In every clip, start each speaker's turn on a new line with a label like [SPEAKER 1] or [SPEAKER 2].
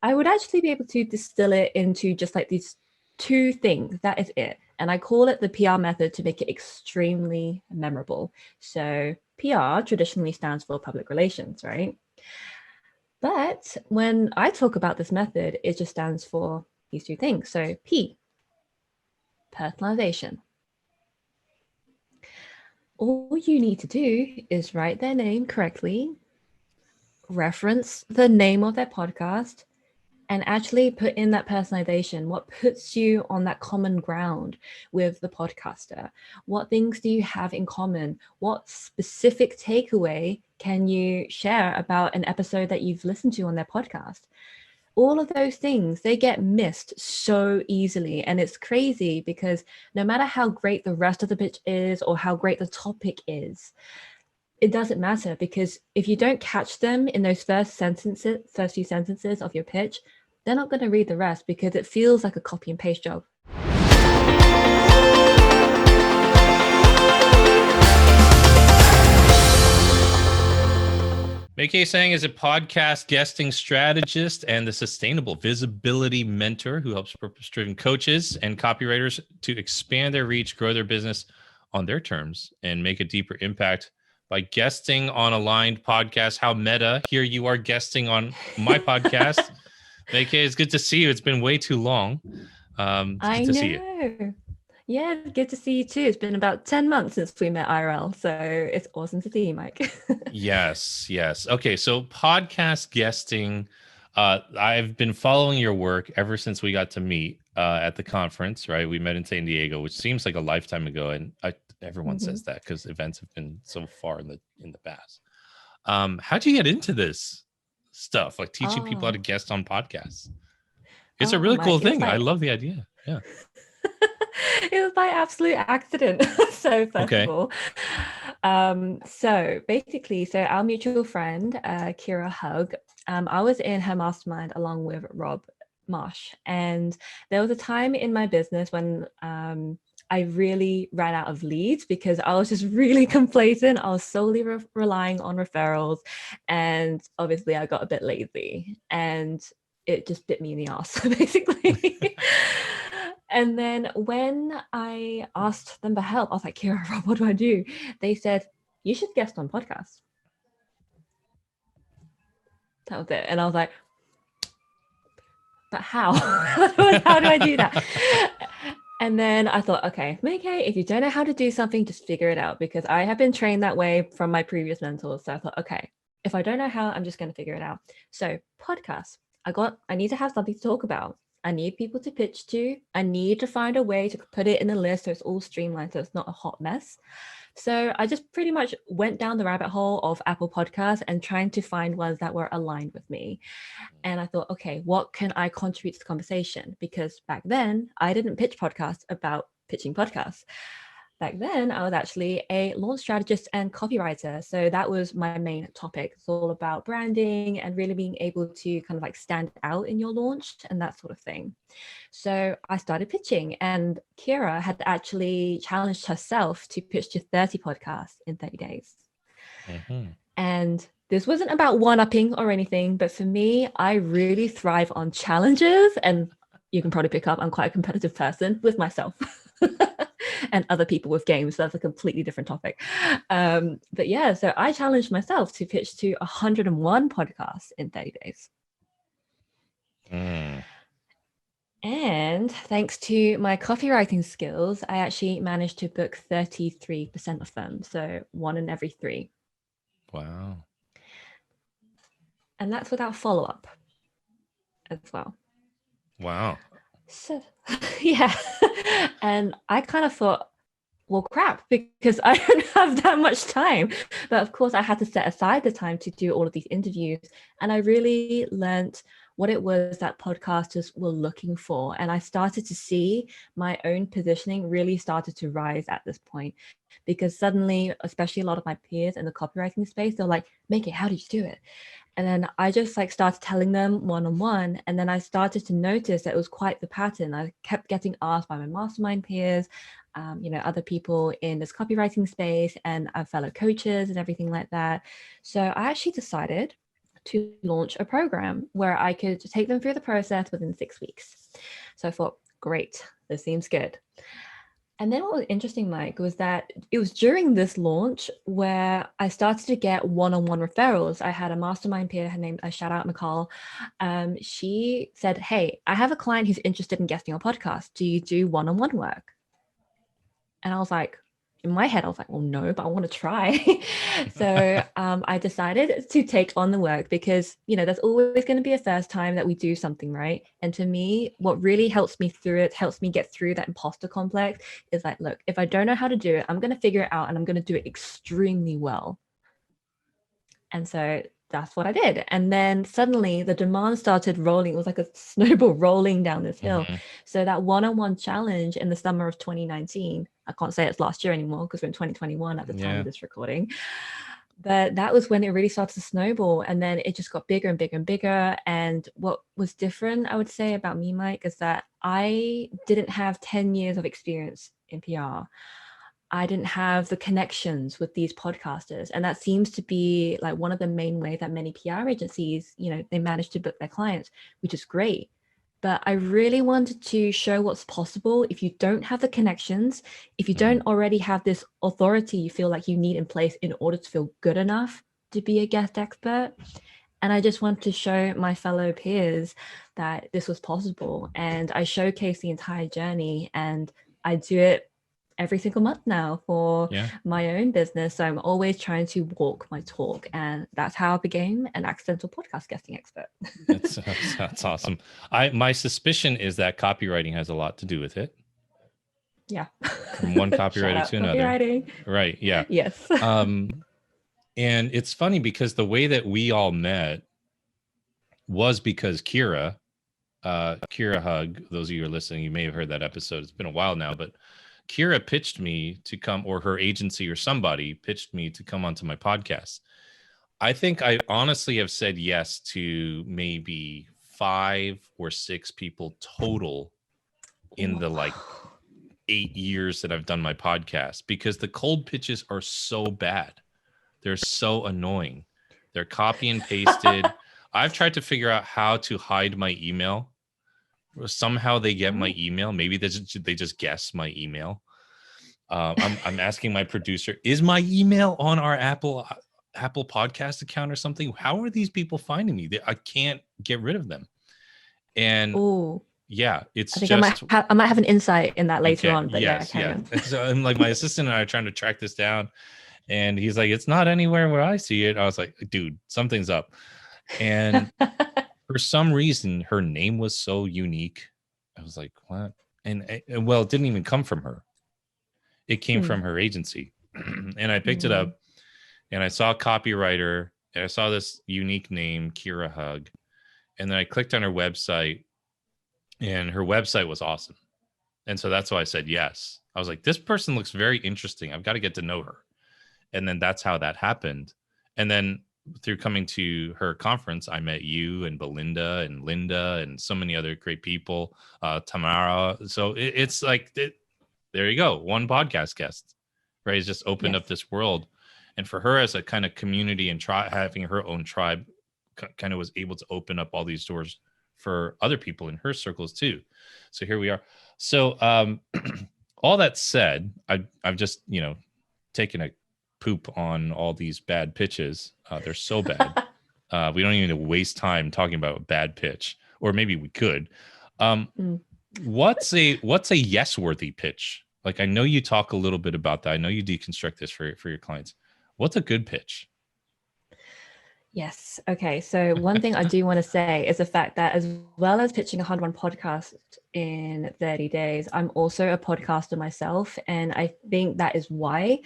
[SPEAKER 1] I would actually be able to distill it into just like these two things. That is it. And I call it the PR method to make it extremely memorable. So PR traditionally stands for public relations, right? But when I talk about this method, it just stands for these two things. So P, personalization. All you need to do is write their name correctly, reference the name of their podcast, and actually put in that personalization. What puts you on that common ground with the podcaster? What things do you have in common? What specific takeaway can you share about an episode that you've listened to on their podcast? All of those things, they get missed so easily. And it's crazy because no matter how great the rest of the pitch is or how great the topic is, it doesn't matter, because if you don't catch them in those first few sentences of your pitch, they're not going to read the rest because it feels like a copy and paste job.
[SPEAKER 2] Maikee Tsang is a podcast guesting strategist and the sustainable visibility mentor who helps purpose-driven coaches and copywriters to expand their reach, grow their business on their terms, and make a deeper impact by guesting on aligned podcasts. How meta. Here you are guesting on my podcast. Maikee, it's good to see you. It's been way too long. It's good to see you.
[SPEAKER 1] Yeah, good to see you too. It's been about 10 months since we met IRL, so it's awesome to see you, Mike.
[SPEAKER 2] Yes. Okay, so podcast guesting. I've been following your work ever since we got to meet at the conference, right? We met in San Diego, which seems like a lifetime ago, and everyone says that because events have been so far in the past. How'd you get into this stuff, like teaching people how to guest on podcasts? It's a really cool thing. I love the idea. Yeah.
[SPEAKER 1] It was by absolute accident. So first of all, so basically, our mutual friend, Kira Hug, I was in her mastermind along with Rob Marsh. And there was a time in my business when I really ran out of leads because I was just really complacent. I was solely relying on referrals. And obviously I got a bit lazy and it just bit me in the ass, basically. And then when I asked them for help, I was like, Kira, Rob, what do I do? They said, you should guest on podcasts. That was it. And I was like, but how? How do I do that? And then I thought, okay, Maikee, if you don't know how to do something, just figure it out, because I have been trained that way from my previous mentors. So I thought, okay, if I don't know how, I'm just going to figure it out. So podcasts, I need to have something to talk about. I need people to pitch to. I need to find a way to put it in a list so it's all streamlined, so it's not a hot mess. So I just pretty much went down the rabbit hole of Apple Podcasts and trying to find ones that were aligned with me. And I thought, okay, what can I contribute to the conversation? Because back then I didn't pitch podcasts about pitching podcasts. Back then, I was actually a launch strategist and copywriter. So that was my main topic. It's all about branding and really being able to kind of like stand out in your launch and that sort of thing. So I started pitching, and Kira had actually challenged herself to pitch to 30 podcasts in 30 days. Mm-hmm. And this wasn't about one-upping or anything, but for me, I really thrive on challenges. And you can probably pick up, I'm quite a competitive person with myself. And other people with games. So that's a completely different topic. But yeah, so I challenged myself to pitch to 101 podcasts in 30 days. And thanks to my copywriting skills, I actually managed to book 33% of them. So 1 in every 3.
[SPEAKER 2] Wow.
[SPEAKER 1] And that's without follow-up as well.
[SPEAKER 2] Wow.
[SPEAKER 1] So yeah. And I kind of thought, well, crap, because I don't have that much time. But of course, I had to set aside the time to do all of these interviews. And I really learned what it was that podcasters were looking for. And I started to see my own positioning really started to rise at this point, because suddenly, especially a lot of my peers in the copywriting space, they're like, Maikee, how did you do it? And then I just like started telling them one-on-one. And then I started to notice that it was quite the pattern. I kept getting asked by my mastermind peers, other people in this copywriting space and fellow coaches and everything like that. So I actually decided to launch a program where I could take them through the process within 6 weeks. So I thought, great, this seems good. And then what was interesting, Mike, was that it was during this launch where I started to get one-on-one referrals. I had a mastermind peer, her name, I shout out Nicole. She said, hey, I have a client who's interested in guesting on podcast. Do you do one-on-one work? And I was like, in my head, I was like, well, no, but I want to try. So I decided to take on the work because, there's always going to be a first time that we do something, right? And to me, what really helps me through it, helps me get through that imposter complex is like, look, if I don't know how to do it, I'm going to figure it out and I'm going to do it extremely well. And so that's what I did. And then suddenly the demand started rolling. It was like a snowball rolling down this hill.
[SPEAKER 2] Mm-hmm.
[SPEAKER 1] So that one-on-one challenge in the summer of 2019, I can't say it's last year anymore because we're in 2021 at the time of this recording. But that was when it really started to snowball. And then it just got bigger and bigger and bigger. And what was different, I would say, about me, Mike, is that I didn't have 10 years of experience in PR. I didn't have the connections with these podcasters. And that seems to be like one of the main ways that many PR agencies, they manage to book their clients, which is great. But I really wanted to show what's possible if you don't have the connections, if you don't already have this authority you feel like you need in place in order to feel good enough to be a guest expert. And I just wanted to show my fellow peers that this was possible. And I showcase the entire journey, and I do it every single month now for my own business. So I'm always trying to walk my talk, and that's how I became an accidental podcast guesting expert.
[SPEAKER 2] That's awesome. My suspicion is that copywriting has a lot to do with it.
[SPEAKER 1] Yeah.
[SPEAKER 2] From one copywriter to another. Right. Yeah.
[SPEAKER 1] Yes.
[SPEAKER 2] And it's funny because the way that we all met was because Kira Hug, those of you who are listening, you may have heard that episode. It's been a while now, but Kira pitched me to come, or her agency or somebody pitched me to come onto my podcast. I think I honestly have said yes to maybe 5 or 6 people total in the 8 years that I've done my podcast, because the cold pitches are so bad. They're so annoying. They're copy and pasted. I've tried to figure out how to hide my email. Somehow they get my email. Maybe they just guess my email. I'm asking my producer, is my email on our Apple podcast account or something? How are these people finding me? I can't get rid of them. And it's
[SPEAKER 1] I think
[SPEAKER 2] just
[SPEAKER 1] I might have an insight in that later on. But
[SPEAKER 2] yes. So I'm like, my assistant and I are trying to track this down, and he's like, it's not anywhere where I see it. I was like, dude, something's up. And for some reason, her name was so unique. I was like, what? And well, it didn't even come from her. It came from her agency. And I picked it up, and I saw a copywriter, and I saw this unique name, Kira Hug. And then I clicked on her website, and her website was awesome. And so that's why I said yes. I was like, this person looks very interesting. I've got to get to know her. And then that's how that happened. And then through coming to her conference, I met you and Belinda and Linda and so many other great people, Tamara. So it's like, there you go. One podcast guest, right? It's just opened up this world. And for her as a kind of community and having her own tribe, kind of was able to open up all these doors for other people in her circles too. So here we are. So all that said, I've just, taken a poop on all these bad pitches. They're so bad. We don't even need to waste time talking about a bad pitch, or maybe we could. What's a yes worthy pitch? Like, I know you talk a little bit about that. I know you deconstruct this for your clients. What's a good pitch?
[SPEAKER 1] Yes. Okay. So one thing I do want to say is the fact that as well as pitching a 101 podcast in 30 days, I'm also a podcaster myself. And I think that is why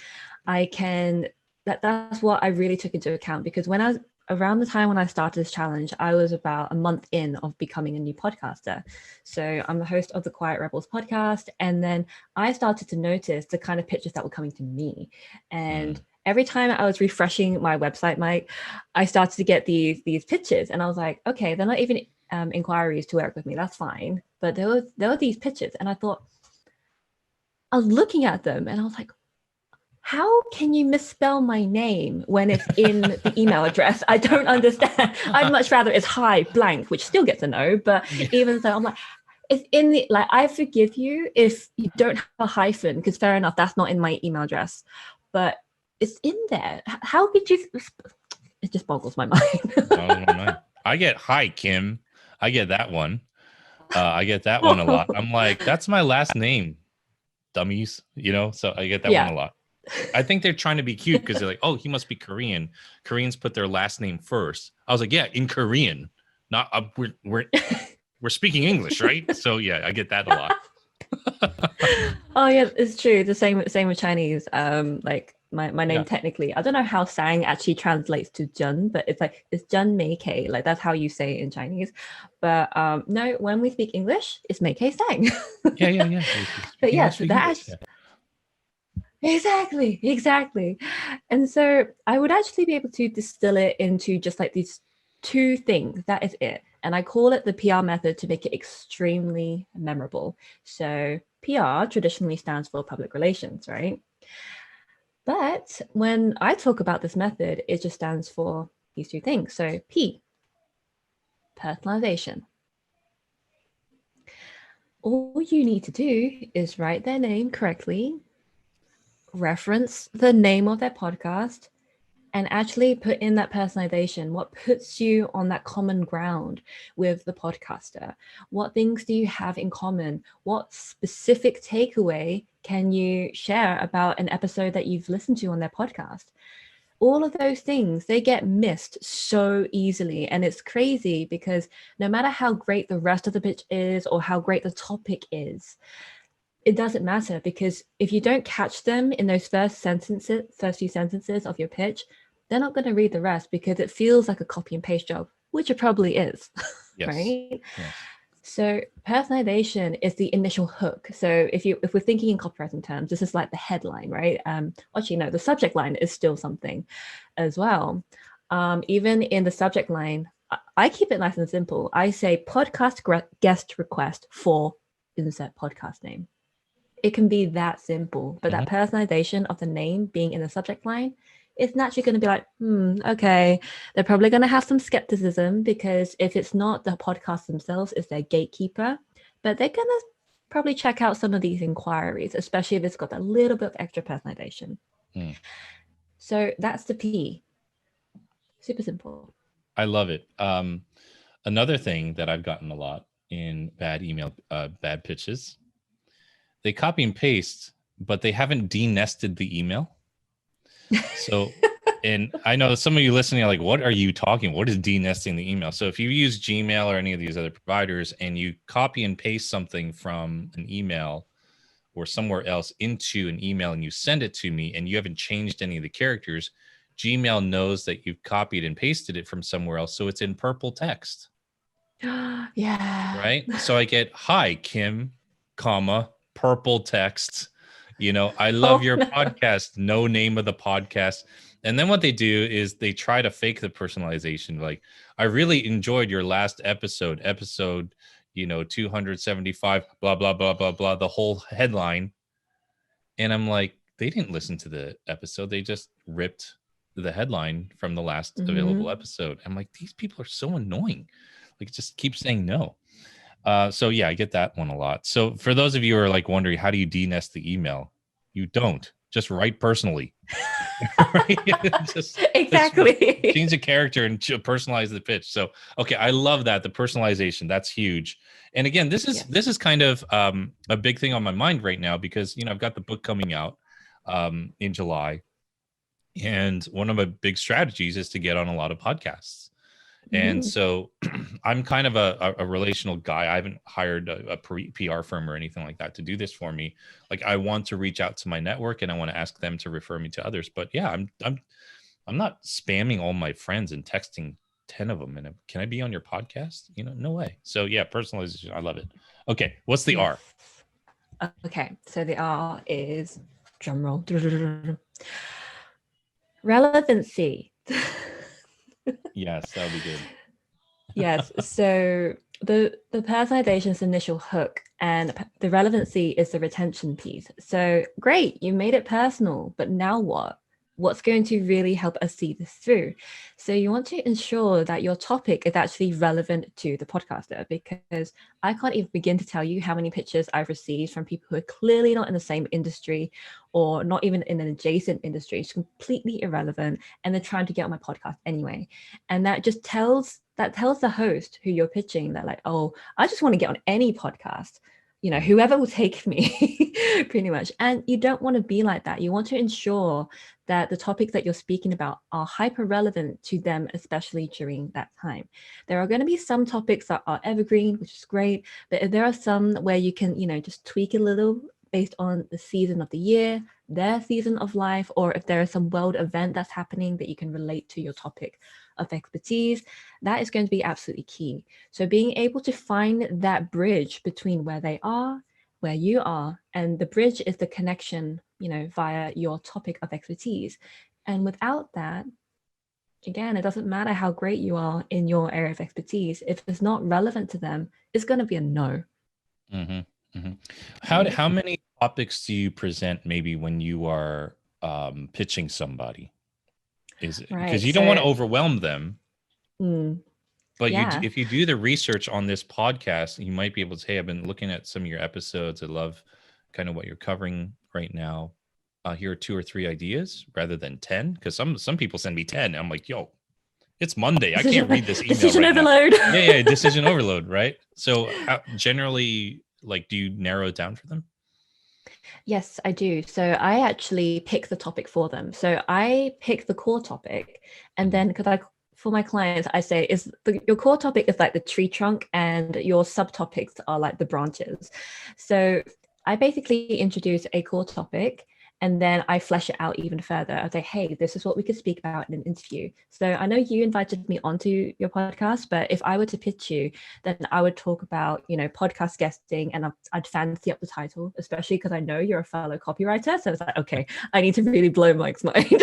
[SPEAKER 1] that's what I really took into account, because when I was around the time when I started this challenge, I was about a month in of becoming a new podcaster. So I'm the host of the Quiet Rebels podcast. And then I started to notice the kind of pitches that were coming to me. And every time I was refreshing my website, Mike, I started to get these pitches, and I was like, okay, they're not even inquiries to work with me. That's fine. But there were these pitches, and I thought, I was looking at them, and I was like, how can you misspell my name when it's in the email address? I don't understand. I'd much rather it's hi blank, which still gets a no, but even so, I'm like, it's in the, like, I forgive you if you don't have a hyphen, because fair enough, that's not in my email address, but it's in there. How could you? It just boggles my mind.
[SPEAKER 2] I get hi Kim. I get that one. I get that one a lot. I'm like, that's my last name, dummies. So I get that one a lot. I think they're trying to be cute because they're like, oh, he must be Korean. Koreans put their last name first. I was like, yeah, in Korean. Not we're speaking English, right? So yeah, I get that a lot.
[SPEAKER 1] Oh yeah, it's true. The same with Chinese. Like my name technically, I don't know how Tsang actually translates to Jun, but it's Jun Mai-kee. Like that's how you say it in Chinese. But no, when we speak English, it's Mai-kee Tsang.
[SPEAKER 2] Yeah.
[SPEAKER 1] But yeah, so that actually, exactly. And so I would actually be able to distill it into just like these two things. That is it. And I call it the PR method to make it extremely memorable. So PR traditionally stands for public relations, right? But when I talk about this method, it just stands for these two things. So P, personalization. All you need to do is write their name correctly, reference the name of their podcast, and actually put in that personalization. What puts you on that common ground with the podcaster? What things do you have in common? What specific takeaway can you share about an episode that you've listened to on their podcast? All of those things, they get missed so easily. And it's crazy because no matter how great the rest of the pitch is or how great the topic is, it doesn't matter, because if you don't catch them in those first few sentences of your pitch, they're not going to read the rest because it feels like a copy and paste job, which it probably is.
[SPEAKER 2] Yes.
[SPEAKER 1] Right?
[SPEAKER 2] Yes.
[SPEAKER 1] So personalization is the initial hook. So if we're thinking in copywriting terms, this is like the headline, right? Actually, no, the subject line is still something as well. Even in the subject line, I keep it nice and simple. I say podcast guest request for insert podcast name. It can be that simple, but that personalization of the name being in the subject line, it's naturally going to be like, okay, they're probably going to have some skepticism because if it's not the podcast themselves, it's their gatekeeper, but they're going to probably check out some of these inquiries, especially if it's got a little bit of extra personalization. So that's the P. Super simple.
[SPEAKER 2] I love it. Another thing that I've gotten a lot in bad pitches, they copy and paste, but they haven't de-nested the email. So, and I know some of you listening are like, what are you talking? What is de-nesting the email? So if you use Gmail or any of these other providers and you copy and paste something from an email or somewhere else into an email and you send it to me and you haven't changed any of the characters, Gmail knows that you've copied and pasted it from somewhere else. So it's in purple text.
[SPEAKER 1] Yeah.
[SPEAKER 2] Right. So I get, hi, Kim, comma, purple text. I love your podcast. No name of the podcast. And then what they do is they try to fake the personalization. Like, I really enjoyed your last episode, 275, blah, blah, blah, blah, blah, the whole headline. And I'm like, they didn't listen to the episode. They just ripped the headline from the last available episode. I'm like, these people are so annoying. Like, just keep saying no. So yeah, I get that one a lot. So for those of you who are like wondering, how do you de-nest the email? You don't. Just write personally. Right?
[SPEAKER 1] Exactly.
[SPEAKER 2] Just change the character and personalize the pitch. So okay, I love that, the personalization. That's huge. And again, this is kind of a big thing on my mind right now because I've got the book coming out in July, and one of my big strategies is to get on a lot of podcasts. And so I'm kind of a relational guy. I haven't hired a PR firm or anything like that to do this for me. Like, I want to reach out to my network and I want to ask them to refer me to others. But yeah, I'm not spamming all my friends and texting 10 of them. And can I be on your podcast? No way. So yeah, personalization. I love it. Okay. What's the R?
[SPEAKER 1] Okay. So the R is, drum roll, relevancy.
[SPEAKER 2] Yes, that would be good.
[SPEAKER 1] Yes. So the personalization is the initial hook, and the relevancy is the retention piece. So great, you made it personal, but now what? What's going to really help us see this through? So you want to ensure that your topic is actually relevant to the podcaster, because I can't even begin to tell you how many pictures I've received from people who are clearly not in the same industry or not even in an adjacent industry. It's completely irrelevant, and they're trying to get on my podcast anyway. And that tells the host who you're pitching that, like, oh, I just want to get on any podcast, whoever will take me, pretty much. And you don't want to be like that. You want to ensure that the topics that you're speaking about are hyper relevant to them, especially during that time. There are going to be some topics that are evergreen, which is great, but there are some where you can, just tweak a little based on the season of the year, their season of life, or if there is some world event that's happening that you can relate to your topic of expertise. That is going to be absolutely key. So being able to find that bridge between where they are, where you are, and the bridge is the connection, via your topic of expertise. And without that, again, it doesn't matter how great you are in your area of expertise. If it's not relevant to them, it's going to be a no.
[SPEAKER 2] Mm-hmm. Mm-hmm. How many topics do you present maybe when you are pitching somebody? Is it because
[SPEAKER 1] Right.
[SPEAKER 2] you don't want to overwhelm them, but
[SPEAKER 1] Yeah.
[SPEAKER 2] if you do the research on this podcast, you might be able to say, hey, I've been looking at some of your episodes. I love kind of what you're covering right now. Here are 2 or 3 ideas rather than 10, because some people send me 10. I'm like, yo, it's Monday. I can't read this email
[SPEAKER 1] decision
[SPEAKER 2] right
[SPEAKER 1] overload.
[SPEAKER 2] now. Yeah, decision overload, right? So generally, like, do you narrow it down for them?
[SPEAKER 1] Yes, I do. So I actually pick the topic for them. So I pick the core topic, and then because for my clients, I say your core topic is like the tree trunk, and your subtopics are like the branches. So I basically introduce a core topic, and then I flesh it out even further. I say, hey, this is what we could speak about in an interview. So I know you invited me onto your podcast, but if I were to pitch you, then I would talk about, podcast guesting, and I'd fancy up the title, especially because I know you're a fellow copywriter. So it's like, okay, I need to really blow Mike's mind.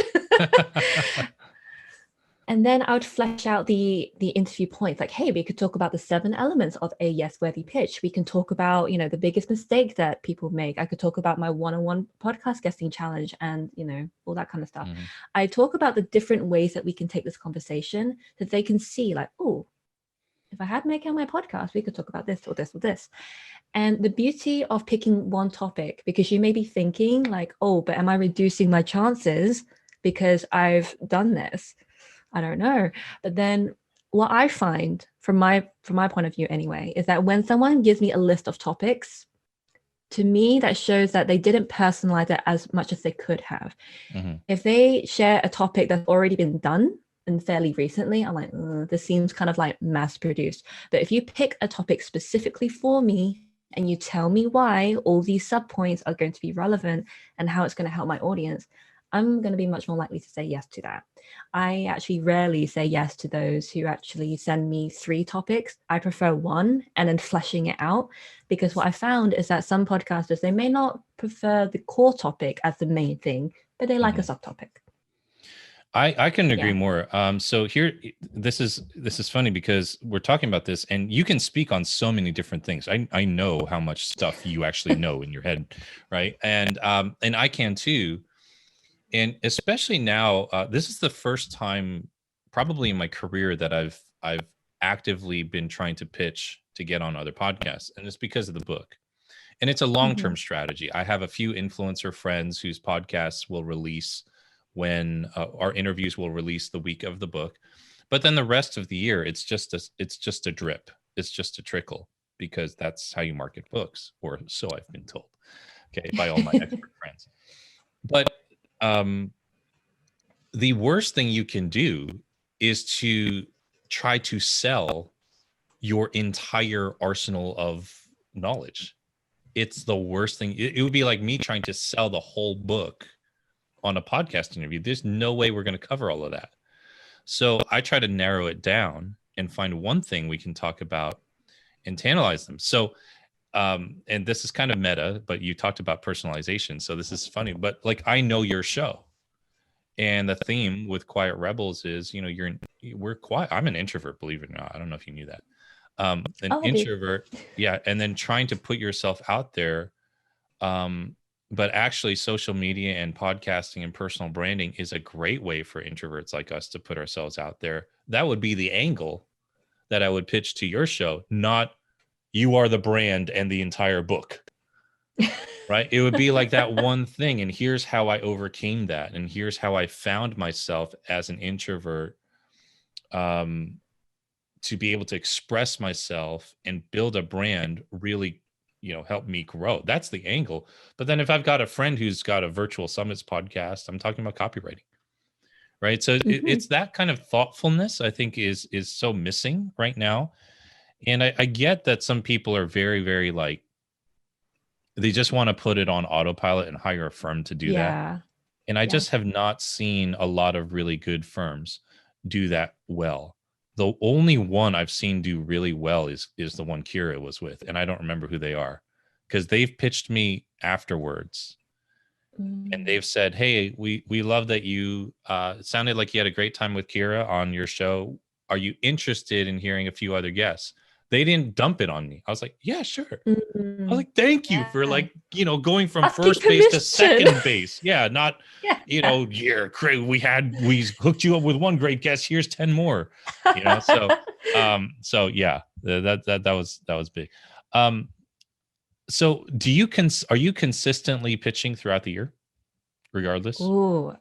[SPEAKER 1] And then I would flesh out the interview points, like, hey, we could talk about the 7 elements of a yes-worthy pitch. We can talk about, the biggest mistake that people make. I could talk about my one-on-one podcast guesting challenge and, all that kind of stuff. I talk about the different ways that we can take this conversation that they can see, like, oh, if I had Maikee on my podcast, we could talk about this or this or this. And the beauty of picking one topic, because you may be thinking like, oh, but am I reducing my chances because I've done this? I don't know. But then what I find from my point of view anyway, is that when someone gives me a list of topics, to me, that shows that they didn't personalize it as much as they could have. If they share a topic that's already been done and fairly recently, I'm like, this seems kind of like mass produced. But if you pick a topic specifically for me and you tell me why all these sub points are going to be relevant and how it's going to help my audience, I'm going to be much more likely to say yes to that. I actually rarely say yes to those who actually send me 3 topics. I prefer one and then fleshing it out, because what I found is that some podcasters, they may not prefer the core topic as the main thing, but they like a subtopic.
[SPEAKER 2] I couldn't agree more. So here, this is funny because we're talking about this, and you can speak on so many different things. I know how much stuff you actually know in your head, right? And I can too. And especially now, this is the first time probably in my career that I've actively been trying to pitch to get on other podcasts, and it's because of the book. And it's a long-term strategy. I have a few influencer friends whose podcasts will release when our interviews will release the week of the book, but then the rest of the year it's just a drip, it's just a trickle, because that's how you market books, or so I've been told, okay, by all my expert friends. But the worst thing you can do is to try to sell your entire arsenal of knowledge. It's the worst thing. It would be like me trying to sell the whole book on a podcast interview. There's no way we're going to cover all of that. So I try to narrow it down and find one thing we can talk about and to analyze them. So, and this is kind of meta, but you talked about personalization. So this is funny, but like, I know your show, and the theme with Quiet Rebels is, we're quiet. I'm an introvert, believe it or not. I don't know if you knew that. An
[SPEAKER 1] Oh, I do.
[SPEAKER 2] introvert, yeah, and then trying to put yourself out there. But actually, social media and podcasting and personal branding is a great way for introverts like us to put ourselves out there. That would be the angle that I would pitch to your show, not you are the brand and the entire book, right? It would be like that one thing. And here's how I overcame that. And here's how I found myself as an introvert, to be able to express myself and build a brand really, help me grow. That's the angle. But then if I've got a friend who's got a virtual summits podcast, I'm talking about copywriting, right? So it's that kind of thoughtfulness I think is so missing right now. And I get that some people are very, very like, they just want to put it on autopilot and hire a firm to do that.
[SPEAKER 1] Yeah.
[SPEAKER 2] And I
[SPEAKER 1] Yeah.
[SPEAKER 2] just have not seen a lot of really good firms do that well. The only one I've seen do really well is the one Kira was with, and I don't remember who they are, because they've pitched me afterwards and they've said, "Hey, we love that you it sounded like you had a great time with Kira on your show. Are you interested in hearing a few other guests?" They didn't dump it on me. I was like, "Yeah, sure." I was like, "Thank you for
[SPEAKER 1] Yeah.
[SPEAKER 2] going from
[SPEAKER 1] Asking
[SPEAKER 2] first base to
[SPEAKER 1] permission.
[SPEAKER 2] second base." Yeah, not
[SPEAKER 1] Yeah.
[SPEAKER 2] yeah, Craig, we hooked you up with one great guest. Here's 10 more. So yeah, that was big. So are you consistently pitching throughout the year, regardless?
[SPEAKER 1] Ooh.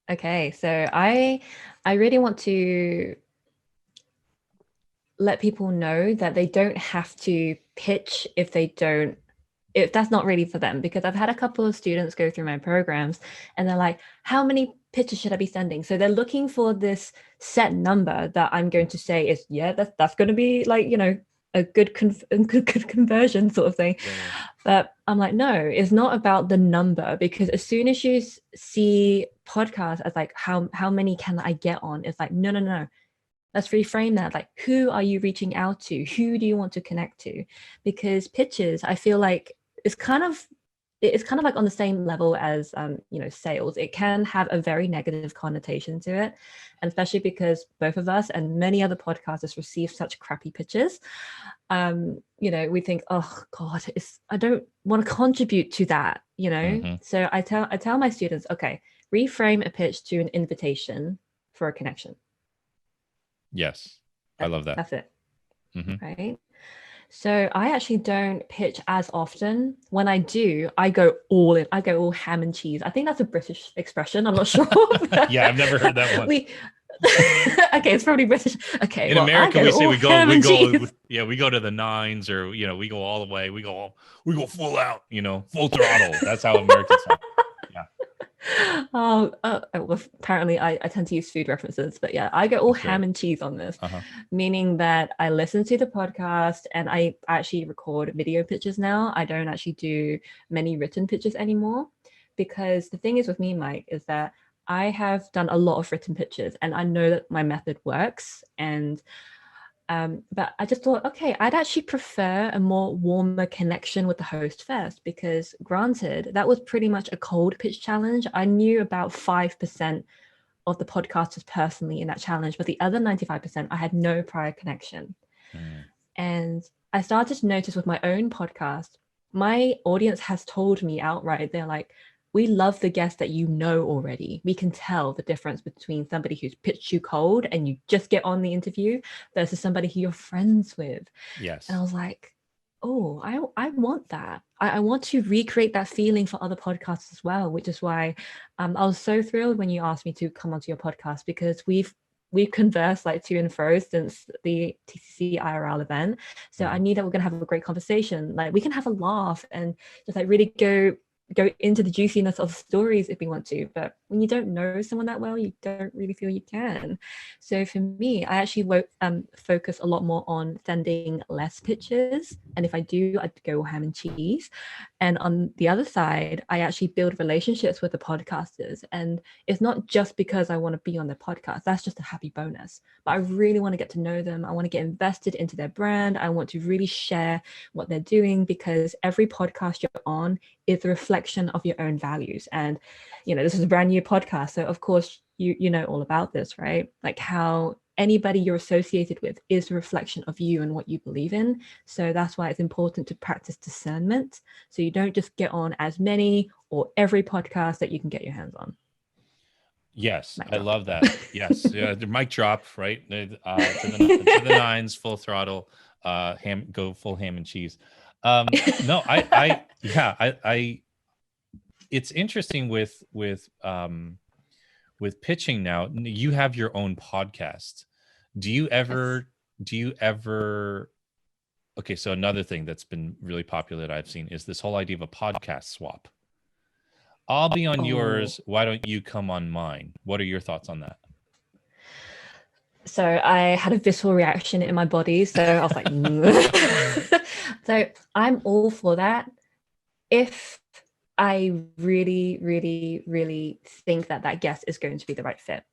[SPEAKER 1] Okay. So I really want to let people know that they don't have to pitch if that's not really for them, because I've had a couple of students go through my programs and they're like, how many pitches should I be sending? So they're looking for this set number that I'm going to say is, yeah, that's going to be like, a good conversion sort of thing.
[SPEAKER 2] Yeah.
[SPEAKER 1] But I'm like, no, it's not about the number, because as soon as you see podcasts as like, how many can I get on? It's like, no. Let's reframe that. Like, who are you reaching out to? Who do you want to connect to? Because pitches, I feel like it's kind of like on the same level as sales. It can have a very negative connotation to it, and especially because both of us and many other podcasters receive such crappy pitches. We think, oh God, I don't want to contribute to that. So I tell my students, okay, reframe a pitch to an invitation for a connection.
[SPEAKER 2] Yes, I love that.
[SPEAKER 1] That's it. Right. So I actually don't pitch as often. When I do, I go all in. I go all ham and cheese. I think that's a British expression. I'm not sure.
[SPEAKER 2] Yeah, I've never heard that one.
[SPEAKER 1] Okay, it's probably British. Okay,
[SPEAKER 2] in America we say we go to the nines, or we go all the way. We go full out. Full throttle. That's how Americans talk.
[SPEAKER 1] Well, apparently I tend to use food references, but yeah, I go all ham and cheese on this, meaning that I listen to the podcast and I actually record video pitches now. I don't actually do many written pitches anymore, because the thing is with me, Mike, is that I have done a lot of written pitches and I know that my method works. And but I just thought, okay, I'd actually prefer a more warmer connection with the host first, because granted, that was pretty much a cold pitch challenge. I knew about 5% of the podcasters personally in that challenge, but the other 95%, I had no prior connection. And I started to notice with my own podcast, my audience has told me outright, they're like, we love the guest that you know already. We can tell the difference between somebody who's pitched you cold and you just get on the interview versus somebody who you're friends with.
[SPEAKER 2] Yes.
[SPEAKER 1] And I was like, oh, I want that. I want to recreate that feeling for other podcasts as well, which is why I was so thrilled when you asked me to come onto your podcast, because we've conversed like to and fro since the TCC IRL event. So I knew that we're going to have a great conversation. Like, we can have a laugh and just like really go into the juiciness of stories if we want to. But when you don't know someone that well, you don't really feel you can. So for me, I actually focus a lot more on sending less pitches. And if I do, I'd go ham and cheese. And on the other side, I actually build relationships with the podcasters. And it's not just because I want to be on their podcast. That's just a happy bonus. But I really want to get to know them. I want to get invested into their brand. I want to really share what they're doing, because every podcast you're on is a reflection of your own values. And this is a brand new podcast, so of course you know all about this, right? Like how anybody you're associated with is a reflection of you and what you believe in. So that's why it's important to practice discernment. So you don't just get on as many or every podcast that you can get your hands on.
[SPEAKER 2] Yes,
[SPEAKER 1] Mic
[SPEAKER 2] I
[SPEAKER 1] drop.
[SPEAKER 2] love that. Yes, yeah, the mic drop, right? To the nines, full throttle, go full ham and cheese. No, yeah, I. It's interesting with pitching now. You have your own podcast. Do you ever? Do you ever? Okay, so another thing that's been really popular that I've seen is this whole idea of a podcast swap. I'll be on yours. Why don't you come on mine? What are your thoughts on that?
[SPEAKER 1] So I had a visceral reaction in my body. So I was like, so I'm all for that. If I really, really, really think that that guest is going to be the right fit.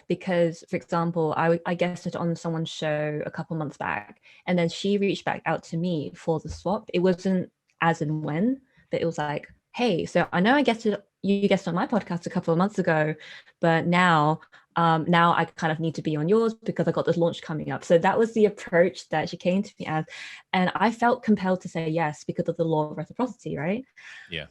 [SPEAKER 1] Because, for example, I guested on someone's show a couple months back, and then she reached back out to me for the swap. It wasn't as and when, but it was like, hey, so I know you guessed on my podcast a couple of months ago, but now I kind of need to be on yours because I got this launch coming up. So that was the approach that she came to me as. And I felt compelled to say yes because of the law of reciprocity, right?
[SPEAKER 2] Yeah.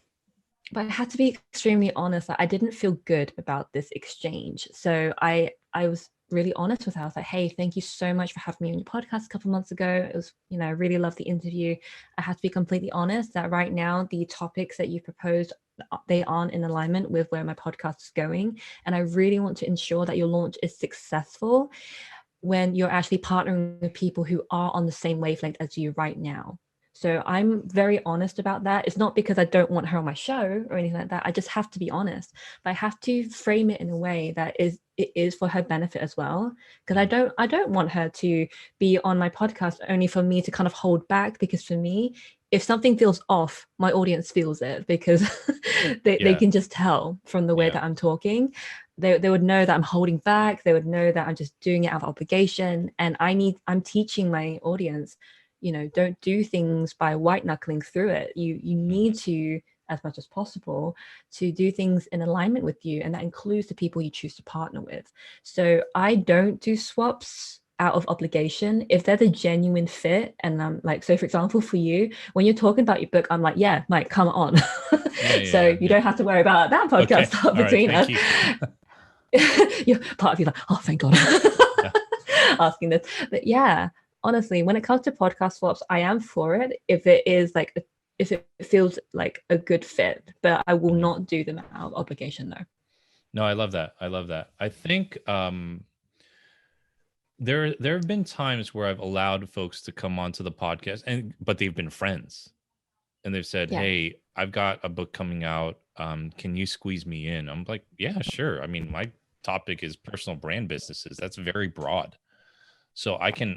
[SPEAKER 1] But I had to be extremely honest. I didn't feel good about this exchange. So I was really honest with her. I was like, hey, thank you so much for having me on your podcast a couple months ago. It was, I really loved the interview. I have to be completely honest that right now, the topics that you proposed, they aren't in alignment with where my podcast is going. And I really want to ensure that your launch is successful when you're actually partnering with people who are on the same wavelength as you right now. So I'm very honest about that. It's not because I don't want her on my show or anything like that. I just have to be honest, but I have to frame it in a way that it is for her benefit as well. Because I don't want her to be on my podcast only for me to kind of hold back. Because for me, if something feels off, my audience feels it because they can just tell from the way that I'm talking. They would know that I'm holding back. They would know that I'm just doing it out of obligation. And I'm teaching my audience, don't do things by white knuckling through it. You need to, as much as possible, to do things in alignment with you. And that includes the people you choose to partner with. So I don't do swaps out of obligation. If they're the genuine fit, and I'm like, so for example, for you, when you're talking about your book, I'm like, yeah, Mike, come on. You don't have to worry about that podcast between us. You're part of you like, oh, thank God. Asking this. But yeah, honestly, when it comes to podcast swaps, I am for it if it feels like a good fit, but I will not do them out of obligation though.
[SPEAKER 2] No, I love that. I think there have been times where I've allowed folks to come onto the podcast but they've been friends and they've said, hey, I've got a book coming out. Can you squeeze me in? I'm like, yeah, sure. I mean, my topic is personal brand businesses. That's very broad. So I can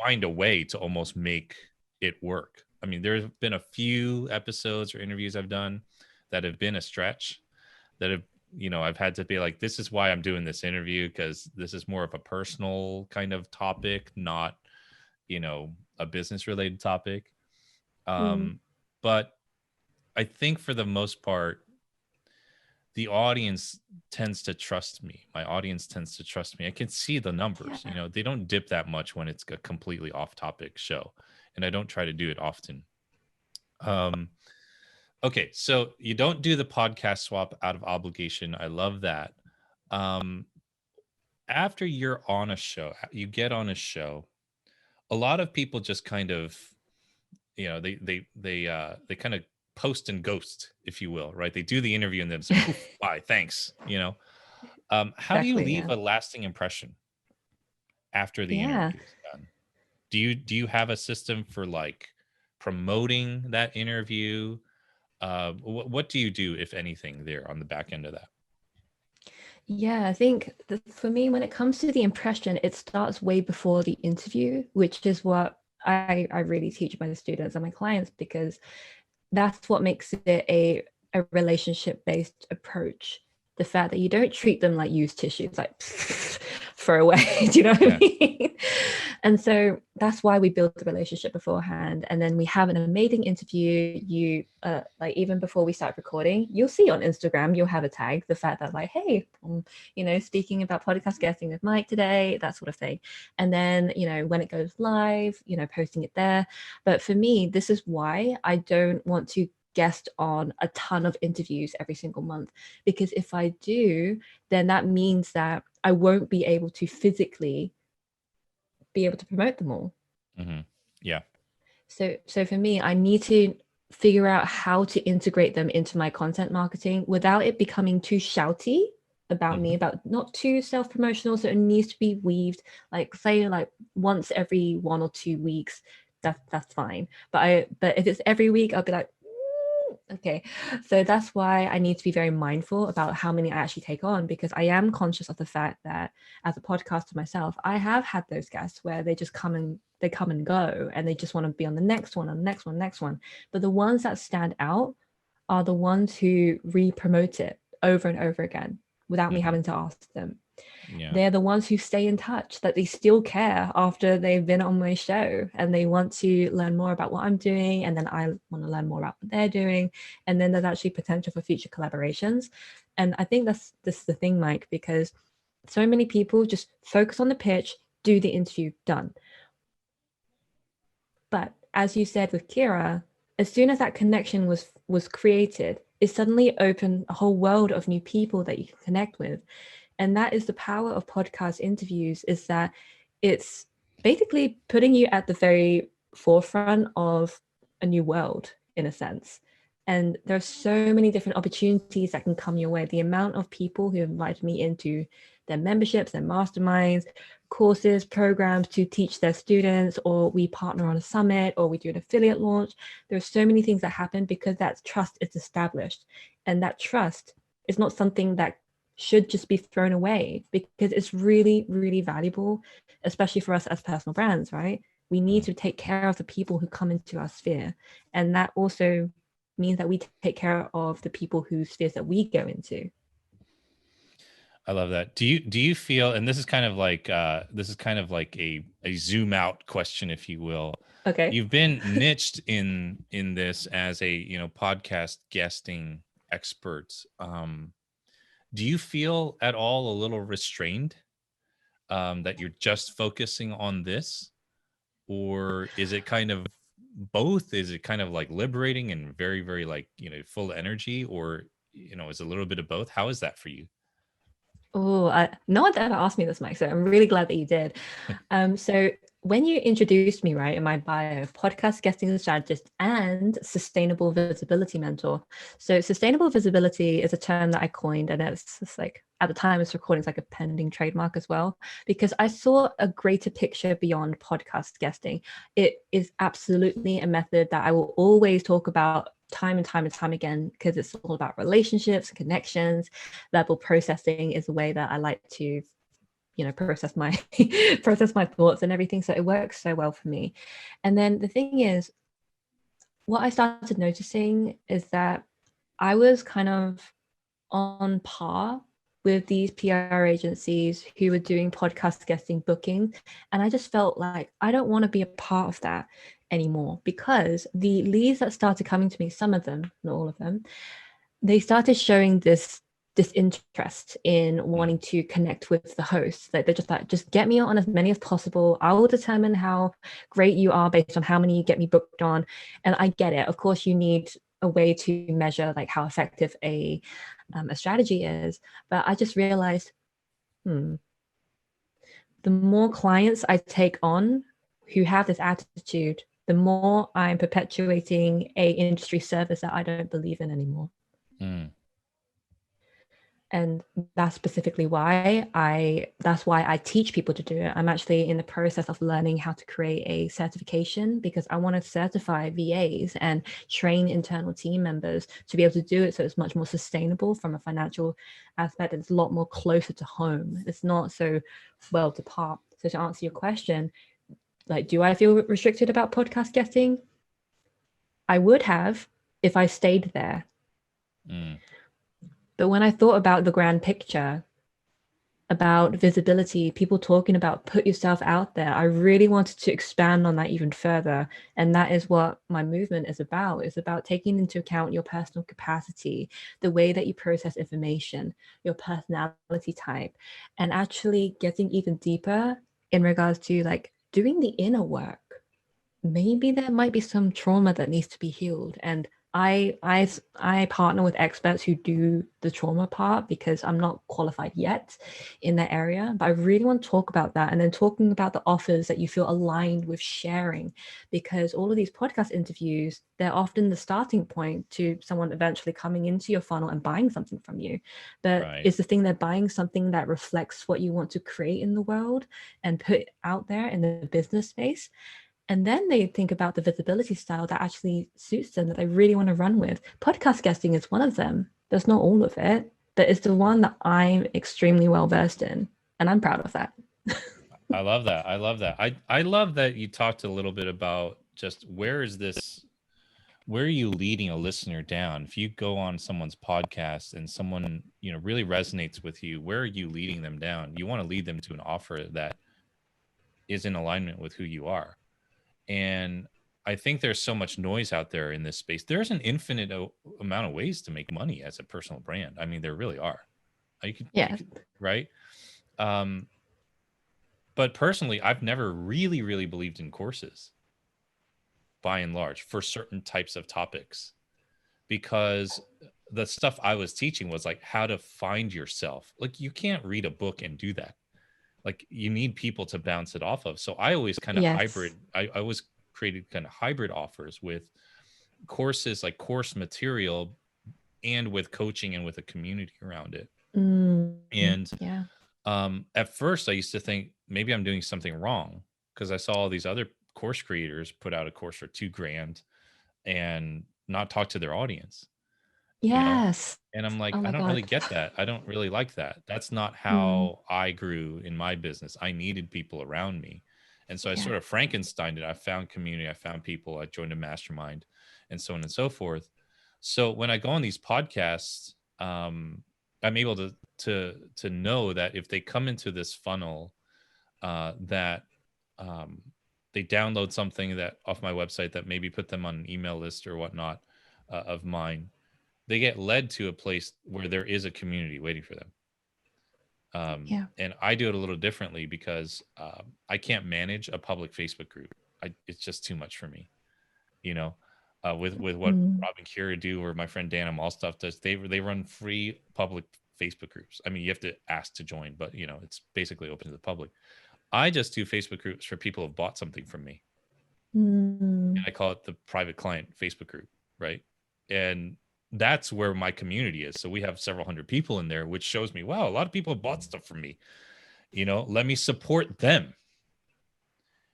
[SPEAKER 2] find a way to almost make it work. I mean, there's been a few episodes or interviews I've done that have been a stretch, that have, I've had to be like, this is why I'm doing this interview, because this is more of a personal kind of topic, not, a business related topic. But I think for the most part, the audience tends to trust me. My audience tends to trust me. I can see the numbers, they don't dip that much when it's a completely off topic show. And I don't try to do it often. Okay. So you don't do the podcast swap out of obligation. I love that. After you're on a show, you get on a show, a lot of people just kind of, they kind of post and ghost, if you will, right? They do the interview and then say, bye, thanks. How do you leave a lasting impression after the interview is done? Do you have a system for like promoting that interview? What do you do, if anything, there on the back end of that?
[SPEAKER 1] Yeah, I think for me, when it comes to the impression, it starts way before the interview, which is what I really teach my students and my clients, because that's what makes it a relationship-based approach. The fact that you don't treat them like used tissues, like throw away. Do you know what I mean? And so that's why we build the relationship beforehand. And then we have an amazing interview. You like, even before we start recording, you'll see on Instagram, you'll have a tag, the fact that like, hey, speaking about podcast guesting with Mike today, that sort of thing. And then, when it goes live, posting it there. But for me, this is why I don't want to guest on a ton of interviews every single month, because if I do, then that means that I won't be able to physically be able to promote them all.
[SPEAKER 2] Mm-hmm. Yeah.
[SPEAKER 1] So for me, I need to figure out how to integrate them into my content marketing without it becoming too shouty about me, about not too self-promotional. So it needs to be weaved, like say like once every 1 or 2 weeks. That's fine. But if it's every week, I'll be like, okay. So that's why I need to be very mindful about how many I actually take on, because I am conscious of the fact that as a podcaster myself, I have had those guests where they just come and go, and they just want to be on the next one, next one. But the ones that stand out are the ones who re-promote it over and over again without me having to ask them.
[SPEAKER 2] Yeah.
[SPEAKER 1] They're the ones who stay in touch, that they still care after they've been on my show, and they want to learn more about what I'm doing, and then I want to learn more about what they're doing, and then there's actually potential for future collaborations. And I think this is the thing, Mike, because so many people just focus on the pitch, do the interview, done. But as you said with Kira, as soon as that connection was created, it suddenly opened a whole world of new people that you can connect with. And that is the power of podcast interviews, is that it's basically putting you at the very forefront of a new world, in a sense. And there's so many different opportunities that can come your way. The amount of people who invited me into their memberships, their masterminds, courses, programs to teach their students, or we partner on a summit, or we do an affiliate launch. There's so many things that happen because that trust is established. And that trust is not something that should just be thrown away, because it's really, really valuable, especially for us as personal brands, right? We need to take care of the people who come into our sphere. And that also means that we take care of the people whose spheres that we go into.
[SPEAKER 2] I love that. Do you feel, and this is kind of like a zoom out question, if you will.
[SPEAKER 1] Okay.
[SPEAKER 2] You've been niched in this as a podcast guesting expert. Do you feel at all a little restrained that you're just focusing on this, or is it kind of both? Is it kind of like liberating and very, very like full energy, or is it a little bit of both? How is that for you?
[SPEAKER 1] Oh, no one's ever asked me this, Mike, so I'm really glad that you did. So when you introduced me, right, in my bio, podcast guesting strategist and sustainable visibility mentor. So sustainable visibility is a term that I coined, and it's just like, at the time it's recording, it's like a pending trademark as well, because I saw a greater picture beyond podcast guesting. It is absolutely a method that I will always talk about time and time and time again, because it's all about relationships, connections. Verbal processing is the way that I like to process my process my thoughts and everything. So it works so well for me. And then the thing is, what I started noticing is that I was kind of on par with these PR agencies who were doing podcast guesting booking. And I just felt like I don't want to be a part of that anymore, because the leads that started coming to me, some of them, not all of them, they started showing this disinterest in wanting to connect with the host. Like, they're just like, just get me on as many as possible. I will determine how great you are based on how many you get me booked on. And I get it. Of course, you need a way to measure like how effective a strategy is. But I just realized, the more clients I take on who have this attitude, the more I'm perpetuating a industry service that I don't believe in anymore. And that's specifically why I teach people to do it. I'm actually in the process of learning how to create a certification, because I want to certify VAs and train internal team members to be able to do it, so it's much more sustainable from a financial aspect. It's a lot more closer to home. It's not so well apart. So to answer your question, like, do I feel restricted about podcast guesting? I would have if I stayed there. But when I thought about the grand picture, about visibility, people talking about put yourself out there. I really wanted to expand on that even further. And that is what my movement is about. It's about taking into account your personal capacity, the way that you process information, your personality type, and actually getting even deeper in regards to like doing the inner work. Maybe there might be some trauma that needs to be healed, and I partner with experts who do the trauma part because I'm not qualified yet in that area, but I really want to talk about that, and then talking about the offers that you feel aligned with sharing, because all of these podcast interviews, they're often the starting point to someone eventually coming into your funnel and buying something from you. But
[SPEAKER 2] Right.
[SPEAKER 1] is the thing they're buying something that reflects what you want to create in the world and put out there in the business space? And then they think about the visibility style that actually suits them, that they really want to run with. Podcast guesting is one of them. That's not all of it, but it's the one that I'm extremely well versed in. And I'm proud of that.
[SPEAKER 2] I love that. I love that. I love that you talked a little bit about just where are you leading a listener down? If you go on someone's podcast and someone, really resonates with you, where are you leading them down? You want to lead them to an offer that is in alignment with who you are. And I think there's so much noise out there in this space. There's an infinite amount of ways to make money as a personal brand. I mean, there really are.
[SPEAKER 1] Yeah.
[SPEAKER 2] Right? But personally, I've never really, really believed in courses, by and large, for certain types of topics, because the stuff I was teaching was like how to find yourself. Like, you can't read a book and do that. Like, you need people to bounce it off of. So I always kind of
[SPEAKER 1] Yes.
[SPEAKER 2] I always created kind of hybrid offers with courses, like course material, and with coaching and with a community around it. And
[SPEAKER 1] Yeah.
[SPEAKER 2] at first I used to think maybe I'm doing something wrong, because I saw all these other course creators put out a course for $2,000 and not talk to their audience, you know?
[SPEAKER 1] Yes.
[SPEAKER 2] And I'm like,
[SPEAKER 1] Oh
[SPEAKER 2] I
[SPEAKER 1] my
[SPEAKER 2] don't really
[SPEAKER 1] God.
[SPEAKER 2] get that. I don't really like that. That's not
[SPEAKER 1] Mm,
[SPEAKER 2] how I grew in my business. I needed people around me. And so I
[SPEAKER 1] yeah.
[SPEAKER 2] sort of Frankensteined it. I found community, I found people, I joined a mastermind, and so on and so forth. So when I go on these podcasts, I'm able to know that if they come into this funnel, that um, they download something that off my website that maybe put them on an email list or whatnot, of mine, they get led to a place where there is a community waiting for them.
[SPEAKER 1] Yeah.
[SPEAKER 2] And I do it a little differently because I can't manage a public Facebook group. It's just too much for me, you know. With what
[SPEAKER 1] Mm,
[SPEAKER 2] Rob and Kira do, or my friend Dan Amal stuff does, they run free public Facebook groups. I mean, you have to ask to join, but it's basically open to the public. I just do Facebook groups for people who have bought something from me. And
[SPEAKER 1] mm,
[SPEAKER 2] I call it the private client Facebook group, right? And that's where my community is. So we have several hundred people in there, which shows me, wow, a lot of people have bought stuff from me. Let me support them.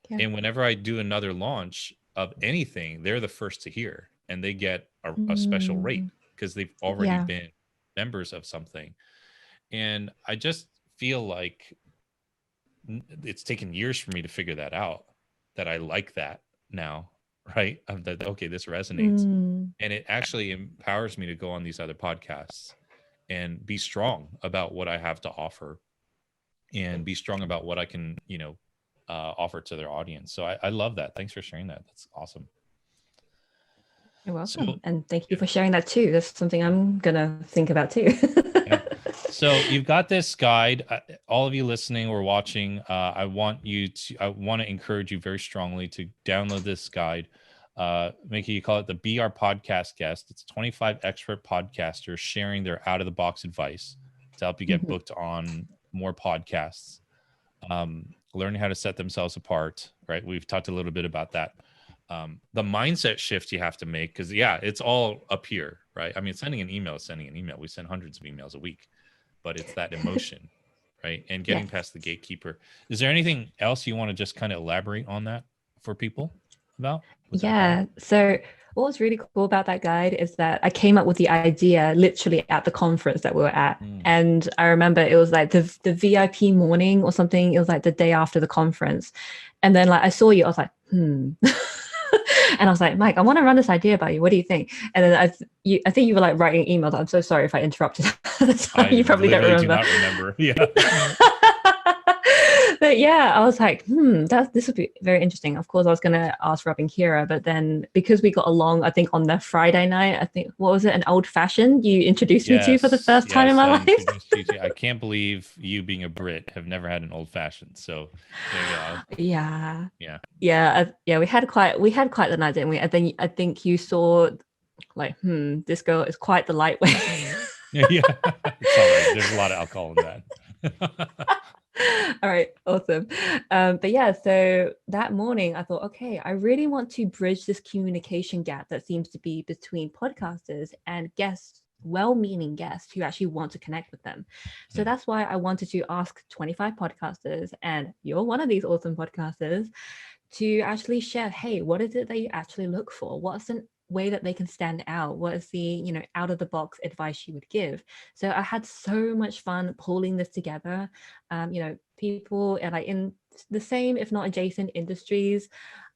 [SPEAKER 1] yeah.
[SPEAKER 2] And whenever I do another launch of anything, they're the first to hear, and they get a special rate
[SPEAKER 1] Mm,
[SPEAKER 2] because they've already
[SPEAKER 1] yeah.
[SPEAKER 2] been members of something. And I just feel like it's taken years for me to figure that out, that I like that now, right? Of that, okay, this resonates.
[SPEAKER 1] Mm,
[SPEAKER 2] And it actually empowers me to go on these other podcasts and be strong about what I have to offer, and be strong about what I can, offer to their audience. So I love that. Thanks for sharing that. That's awesome.
[SPEAKER 1] you're
[SPEAKER 2] So
[SPEAKER 1] welcome. And thank you
[SPEAKER 2] yeah,
[SPEAKER 1] for sharing that too. That's something I'm going to think about too.
[SPEAKER 2] yeah. So you've got this guide. All of you listening or watching, I want to encourage you very strongly to download this guide. Maikee, you call it the Be Our Podcast Guest. It's 25 expert podcasters sharing their out of the box advice to help you get
[SPEAKER 1] Mhm.
[SPEAKER 2] booked on more podcasts, learning how to set themselves apart. Right. We've talked a little bit about that. The mindset shift you have to make, because it's all up here, right? I mean, sending an email is sending an email. We send hundreds of emails a week, but it's that emotion, right? And getting
[SPEAKER 1] Yes.
[SPEAKER 2] past the gatekeeper. Is there anything else you want to just kind of elaborate on that for people about with that guide?
[SPEAKER 1] Yeah. So what was really cool about that guide is that I came up with the idea literally at the conference that we were at.
[SPEAKER 2] Mm.
[SPEAKER 1] And I remember it was like the VIP morning or something. It was like the day after the conference. And then like I saw you, I was like, And I was like, Mike, I want to run this idea by you. What do you think? And then I think you were like writing emails. I'm so sorry if I interrupted at the time.
[SPEAKER 2] I
[SPEAKER 1] You probably don't
[SPEAKER 2] literally do
[SPEAKER 1] remember.
[SPEAKER 2] not remember. Yeah.
[SPEAKER 1] But yeah, I was like, this would be very interesting. Of course, I was going to ask Rob and Kira, but then because we got along, I think on the Friday night, I think, what was it, an old fashioned you introduced me to for the first time in my
[SPEAKER 2] I
[SPEAKER 1] life?
[SPEAKER 2] introduced you to. I can't believe you, being a Brit, have never had an old fashioned. So there you go.
[SPEAKER 1] Yeah.
[SPEAKER 2] Yeah.
[SPEAKER 1] Yeah. We had quite the night, didn't we? And then I think you saw like, this girl is quite the lightweight.
[SPEAKER 2] Yeah. It's all right. There's a lot of alcohol in that.
[SPEAKER 1] All right, awesome. But yeah, so that morning I thought, okay, I really want to bridge this communication gap that seems to be between podcasters and guests, well-meaning guests who actually want to connect with them. So that's why I wanted to ask 25 podcasters, and you're one of these awesome podcasters, to actually share, hey, what is it that you actually look for? What's an way that they can stand out? What is the out of the box advice you would give? So I had so much fun pulling this together. People are like in the same, if not adjacent industries,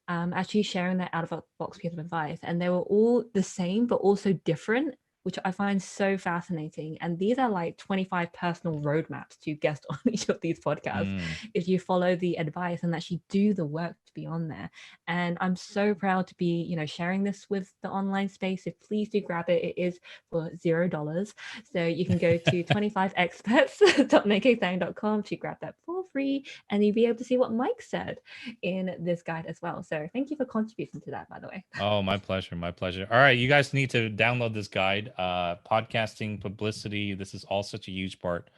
[SPEAKER 1] actually sharing that out of a box piece of advice, and they were all the same but also different, which I find so fascinating. And these are like 25 personal roadmaps to guest on each of these podcasts if you follow the advice and actually do the work to be on there. And I'm so proud to be, sharing this with the online space. So please do grab it. It is for $0. So you can go to 25experts.maikeethang.com to grab that for free, and you'll be able to see what Mike said in this guide as well. So thank you for contributing to that, by the way.
[SPEAKER 2] Oh, my pleasure. My pleasure. All right. You guys need to download this guide. Podcasting, publicity. This is all such a huge part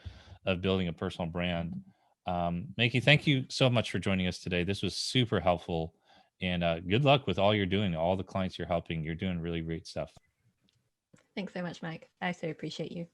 [SPEAKER 2] of building a personal brand. Maikee, thank you so much for joining us today. This was super helpful, and good luck with all you're doing, all the clients you're helping. You're doing really great stuff.
[SPEAKER 1] Thanks so much, Mike. I so appreciate you.